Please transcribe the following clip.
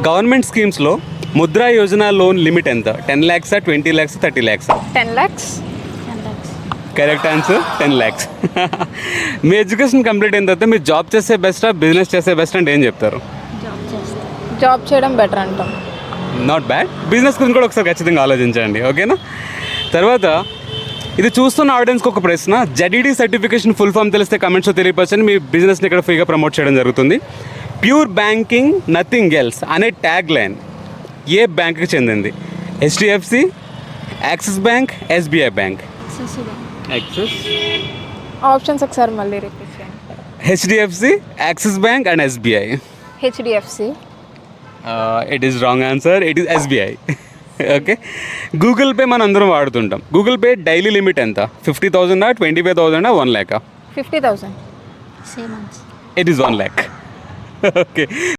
Government స్కీమ్స్లో Mudra Yojana loan limit ఎంత? 10 lakhs, 20 lakhs, 30 lakhs? 10 lakhs. Correct answer 10 lakhs. మీ education complete అయిన తర్వాత మీరు జాబ్ చేసే బెస్టా బిజినెస్ చేసే బెస్ట్ అంటే ఏం చెప్తారు? జాబ్ చేయడం బెటర్ అంటాం. Not bad. బిజినెస్ గురించి కూడా ఒకసారి ఖచ్చితంగా ఆలోచించండి, ఓకేనా? తర్వాత ఇది చూస్తున్న ఆడియన్స్కి ఒక ప్రశ్న. జెడిడి సర్టిఫికేషన్ ఫుల్ ఫామ్ తెలిస్తే కమెంట్స్లో తెలియపరచండి. మీ బిజినెస్ని ఇక్కడ ఫ్రీగా ప్రమోట్ చేయడం జరుగుతుంది. ప్యూర్ బ్యాంకింగ్ నథింగ్ ఎల్స్ అనే ట్యాగ్ లైన్ ఏ బ్యాంక్కి చెందింది? HDFC, axis bank, SBI bank? Axis. Options ఒకసారి మళ్ళీ రిపీట్ చేయండి. HDFC, axis bank and SBI. HDFC. It is wrong answer. It is SBI. Okay. Google pay మనం అందరం వాడుతుంటాం. గూగుల్ పే డైలీ లిమిట్ ఎంత? 50,000, 25,000, 1 lakh? 50,000. It is 1 lakh. Okay.